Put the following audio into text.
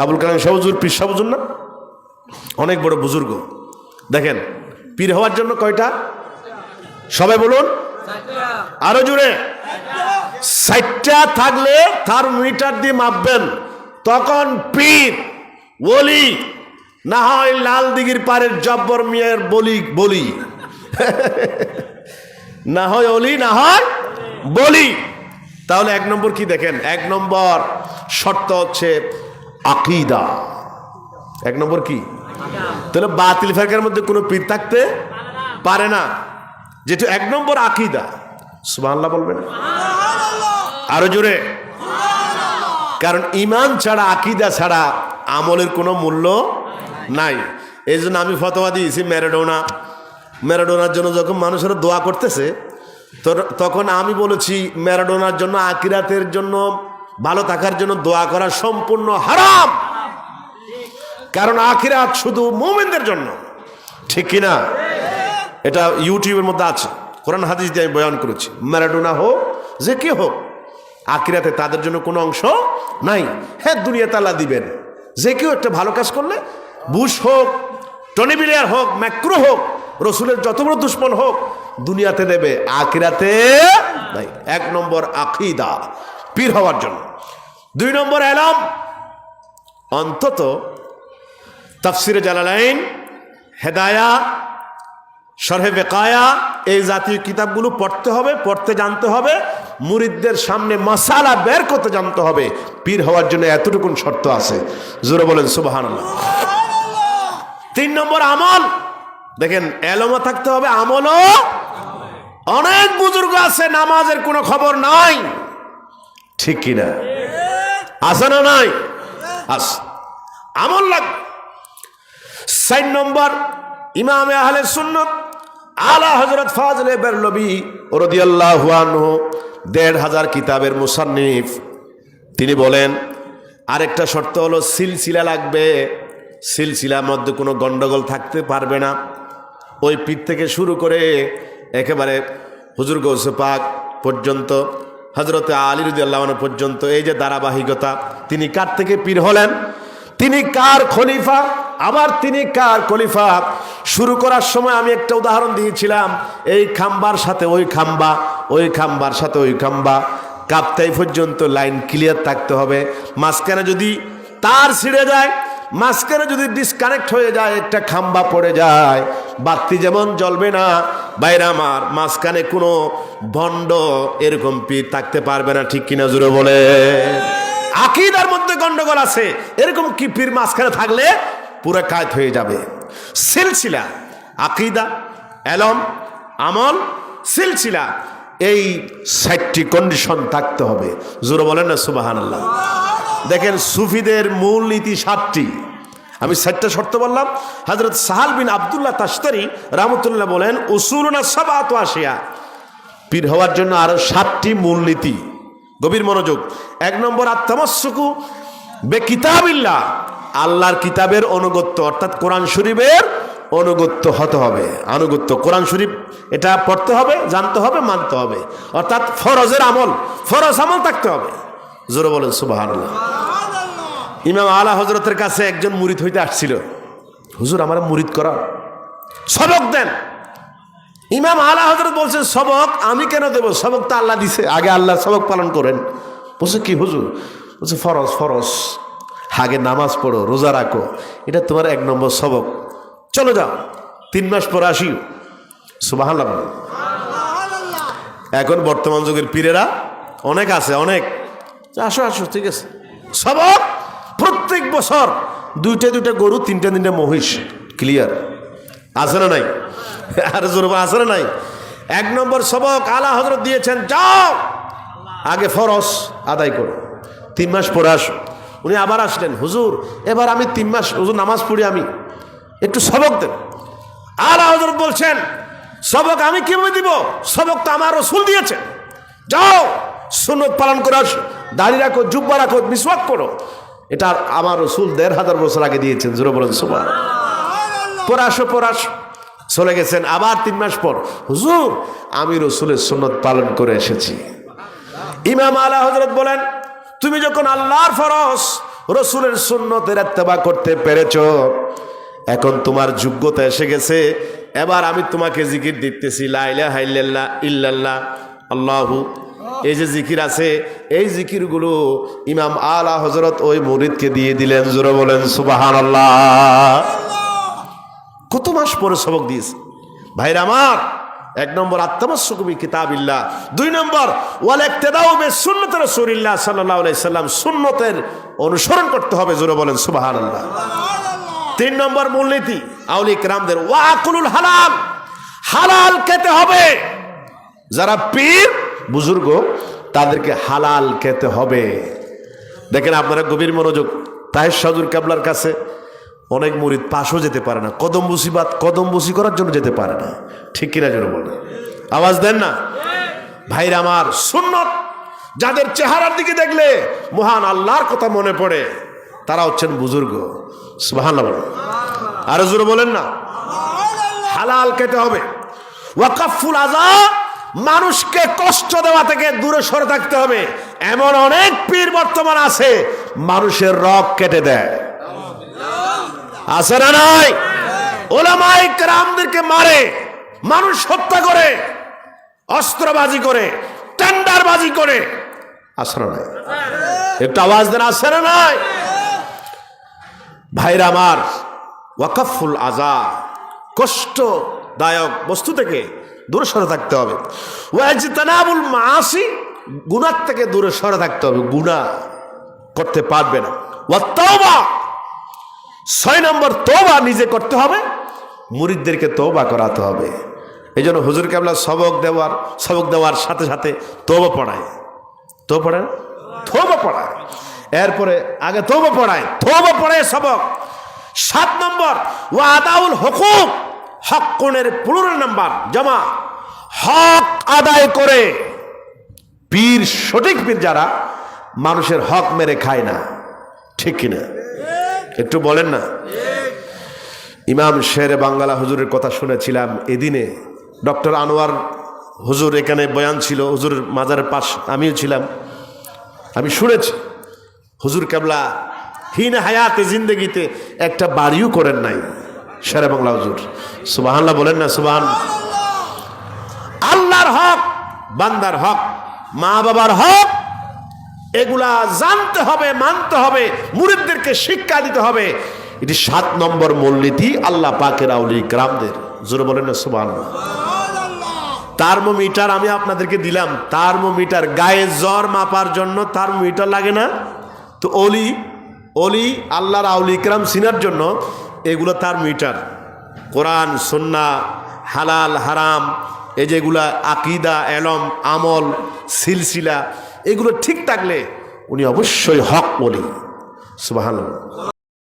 আবুল কালাম শাহ হুজুর পীর শাহ হুজুর না, অনেক বড় বুজুর্গ। দেখেন পীর হওয়ার জন্য কয়টা? সবাই বলুন আরো জোরে। 60টা থাকলে থার্মোমিটার দিয়ে মাপবেন, তখন পীর ওলি, না হয় লাল দিঘির পাড়ের জব্বর মিয়ার বলি না হয় অলি, না হয় বলি। তাহলে 1 নম্বর কি দেখেন? 1 নম্বর শর্ত হচ্ছে আকীদা। 1 নম্বর কি? তাহলে বাতিল ফিরকার মধ্যে কোনো পীর থাকতে পারে না, যেটা 1 নম্বর আকীদা। সুবহানাল্লাহ বলবেন আরো জোরে। কারণ ঈমান ছাড়া, আকীদা ছাড়া আমলের কোনো মূল্য নাই। এই জন্য আমি ফতোয়া দিয়েছি, ম্যারাডোনার জন্য যখন মানুষেরা দোয়া করতেছে, তখন আমি বলেছি ম্যারাডোনার জন্য, আখিরাতের জন্য, ভালো থাকার জন্য দোয়া করা সম্পূর্ণ হারাম। কারণ আখিরাত শুধু মুমিনদের জন্য, ঠিক কিনা? এটা ইউটিউবের মধ্যে আছে, কোরআন হাদিস দিয়ে আমি বয়ান করেছি। ম্যারাডোনা হোক, যে কে হোক, আখিরাতে তাদের জন্য কোনো অংশ নাই। হ্যাঁ, দুনিয়াতে আল্লাহ দিবেন। যে কেউ একটা ভালো কাজ করলে, বুশ হোক, টনি ব্লেয়ার হোক, ম্যাক্রো হোক, রসুলের যত বড় দুশ্মন হোক, দুনিয়াতে দেবে, আখিরাতে নাই। 1 নম্বর আকীদা পীর হওয়ার জন্য। 2 নম্বর এলম, অন্তত তাফসিরে জালালাইন, হেদায়া, শরহে বেকায়া, এই জাতীয় কিতাবগুলো পড়তে হবে, পড়তে জানতে হবে, মুরিদদের সামনে মাসালা বের করতে জানতে হবে। পীর হওয়ার জন্য এতটুকুন শর্ত আছে, জোরে বলেন সুবহানাল্লাহ। 3 নম্বর আমল। দেখেন এলমও থাকতে হবে, আমলও। অনেক বুজুর্গ আছে নামাজের কোনো খবর নাই, ঠিক কিনা? আছে না নাই? আছে, আমল লাগবে। 4 নম্বর ইমামে আহলে সুন্নাত আলা হযরত ফাজলে বেরলভী রাদিয়াল্লাহু আনহু, 1500 কিতাবের মুসান্নিফ, তিনি বলেন আরেকটা শর্ত হলো সিলসিলা লাগবে। সিলসিলার মধ্যে কোনো গন্ডগোল থাকতে পারবে না। ওই পীর থেকে শুরু করে একেবারে হুজুর গৌসে পাক পর্যন্ত, হযরতে আলী রাদিয়াল্লাহু আনহু পর্যন্ত, এই যে ধারাবাহিকতা, তিনি কার থেকে পীর হলেন, তিনি কার খলিফা, আবার তিনি কার খলিফা। শুরু করার সময় আমি একটা উদাহরণ দিয়েছিলাম, এই খাম্বার সাথে ওই খাম্বা, ওই খাম্বার সাথে ওই খাম্বা, কাপ্তাই পর্যন্ত লাইন ক্লিয়ার থাকতে হবে। মাঝখানে যদি তার ছিঁড়ে যায়, মাঝখানে যদি ডিসকানেক্ট হয়ে যায়, একটা খাম্বা পড়ে যায়, বাতি যেমন জ্বলবে না। বাইরে আমার মাঝখানে কোনো ভণ্ড এরকম পীর থাকতে পারবে না, ঠিক কিনা জুড়ে বলে? আকীদার মধ্যে গন্ডগোল আছে, এরকম কি পীর মাঝখানে থাকলে পুরো কায়েত হয়ে যাবে। সিলসিলা, আকীদা, এলম, আমল, সিলসিলা, এই 7টি কন্ডিশন থাকতে হবে। জোরে বলেন না সুবহানাল্লাহ। দেখেন সুফিদের মূল নীতি 7টি, আমি 7টা শর্ত বললাম। হযরত সাহাল বিন আব্দুল্লাহ তাশতারি রাহমাতুল্লাহ বলেন উসুলুনা সাবআতু আশিয়া, পীর হওয়ার জন্য আরো 7টি মূল নীতি। গভীর মনোযোগ। 1 নম্বর আত-তামাসসুকু বিকিতাবিল্লাহ, আল্লাহর কিতাবের অনুগত্য, অর্থাৎ কোরআন শরীফের অনুগত্য হতে হবে। আনুগত্য, কোরআন শরীফ এটা পড়তে হবে, জানতে হবে, মানতে হবে, অর্থাৎ ফরজের আমল, ফরজ আমল থাকতে হবে। জোরে বলেন সুবহানাল্লাহ। ইমাম আলা হযরতের কাছে একজন মুরিদ হইতে আসছিল, হুজুর আমার মুরিদ করা, সবক দেন। ইমাম আলা হযরত বলছেন সবক আমি কেন দেব, সবক তো আল্লাহ দিছে, আগে আল্লাহ সবক পালন করেন। বলছে কি হুজুর? বলছে ফরজ, ফরজ, আগে নামাজ পড়ো, রোজা রাখো, এটা তোমার 1 নম্বর সবক। চলো যাও, 3 মাস পরে আসি। সুবহানাল্লাহ। এখন বর্তমান যুগের পীরেরা অনেক আছে, অনেক, আসো আসো, ঠিক আছে, সবক প্রত্যেক বছর 2টা গরু, 3টা মহিষ, ক্লিয়ার আছে না নাই? আর জোর আছে না নাই? 1 নম্বর সবক আলা হযরত দিয়েছেন, যাও আগে ফরজ আদায় করো, 3 মাস পরে আসো। উনি আবার আসলেন, হুজুর এবার আমি 3 মাস হুজুর নামাজ পড়ি, আমি একটু সবক দেন। আলা হযরত বলছেন সবক আমি কিভাবে দিব, সবক তো আমার রাসূল দিয়েছে, যাও সুন্নাত পালন করে আসো, দাড়ি রাখো, জুব্বা রাখো, মিসওয়াক করো, এটা আমার রাসূল 1500 বছর আগে দিয়েছেন। জোরে বলেন সুবহানাল্লাহ। পরে আসো, পরে আসো। চলে গেছেন। আবার 3 মাস পর, হুজুর আমি রাসূলের সুন্নাত পালন করে এসেছি। ইমাম আলা হযরত বলেন, তুমি যখন আল্লাহর ফরজ রসুলের সুন্নতের ইত্তেবা করতে পেরেছো, এখন তোমার যোগ্যতা এসে গেছে। এবার আমি তোমাকে জিকির দিতেছি, লা ইলাহা ইল্লাল্লাহ ইল্লাল্লাহ আল্লাহু। এই যে জিকির আছে, এই জিকিরগুলো ইমাম আলা হযরত ওই মুরিদকে দিয়ে দিলেন। জোরে বলেন সুবহানাল্লাহ। কত মাস পরে সবক দিয়েছে ভাইরা আমার। এক নম্বর আত্মামাসসুক বিকিতাবিল্লাহ, দুই নম্বর ওয়াল ইক্তিদাউ বিসুন্নতি রাসূলিল্লাহ সাল্লাল্লাহু আলাইহি সাল্লাম, সুন্নতের অনুসরণ করতে হবে। জোরে বলেন সুবহানাল্লাহ। তিন নম্বর মূলনীতি আউলিয়া কিরামদের, ওয়াকুলুল হালাল, হালাল খেতে হবে। যারা পীর বুজুর্গ তাদেরকে হালাল খেতে হবে। দেখেন আপনারা গভীর মনোযোগ, তাহের সাজুর কেবলার কাছে অনেক মুরিদ পাশও যেতে পারে না, কদমবুসি করার জন্য যেতে পারে না। ঠিক কিনা জোরে বলে আওয়াজ দেন না ভাইরা আমার। সুন্নত যাদের চেহারার দিকে দেখলে মহান আল্লাহর কথা মনে পড়ে, তারা হচ্ছেন বুজুর্গ। সুবহানাল্লাহ বলেন, আরো জোরে বলেন না। হালাল খেতে হবে। ওয়াকাফুল আযা, মানুষকে কষ্ট দেওয়া থেকে দূরে সরে থাকতে হবে। এমন অনেক পীর বর্তমান আছে মানুষের রগ কেটে দেয়, আছে না নাই? ওলামায়ে কেরামদেরকে মারে, মানুষ হত্যা করে, অস্ত্রবাজি করে, টেন্ডারবাজি করে, আছে না নাই? একটু আওয়াজ দেন, আছে না নাই? ভাইরা আমার, ওয়াকাফুল আযা, কষ্টদায়ক বস্তু থেকে দূরে সরে থাকতে হবে। ওয়াজতানাবুল মাআসি, গুনাহ থেকে দূরে সরে থাকতে হবে, গুনাহ করতে পারবে না। ওয়াত তাওবা, 6 নম্বর তওবা নিজে করতে হবে, মুরিদদেরকে তওবা করাতে হবে। এই জন্য হুজুর কেবলা সবক দেওয়ার সাথে সাথে তওবা পড়ায়। তওবা পড়ায়, এরপরে আগে তওবা পড়ায়, তওবা পড়ায় সবক। 7 নম্বর ওয়াদাউল হুকুক, হক কোণের 15 নম্বর জমা, হক আদায় করে। পীর, সঠিক পীর যারা মানুষের হক মেরে খায় না, ঠিক কিনা একটু বলেন না। ইমাম শেরে বাংলা হুজুরের কথা শুনেছিলাম এদিনে, ডক্টর আনোয়ার হুজুর এখানে বয়ান ছিল, হুজুরের মাজারের পাশ আমিও ছিলাম। আমি শুনেছি হুজুর কেবলা হিন হায়াতে জিন্দেগিতে একটা বাড়িও করেন নাই শেরে বাংলা হুজুর। সুবহানাল্লাহ বলেন না সুবহান। আল্লাহর হক, বান্দার হক, মা বাবার হক, এগুলা জানতে হবে, মানতে হবে, মুরিদদেরকে শিক্ষা দিতে হবে। এটি 7 নম্বর মূলনীতি আল্লাহ পাকের আউলিয়া কিরামদের। জোরে বলেন না সুবহানাল্লাহ। থার্মোমিটার আমি আপনাদেরকে দিলাম, থার্মোমিটার, গায়ে জ্বর মাপার জন্য থার্মোমিটার লাগে না? তো অলি আল্লাহর আউলিয়া কিরাম চিনার জন্য এগুলো থার্মোমিটার। কোরআন সুন্নাহ, হালাল হারাম, এই যেগুলা আকীদা, এলম, আমল, সিলসিলা, এগুলো ঠিক থাকলে উনি অবশ্যই হক ওলি। সুবহানাল্লাহ।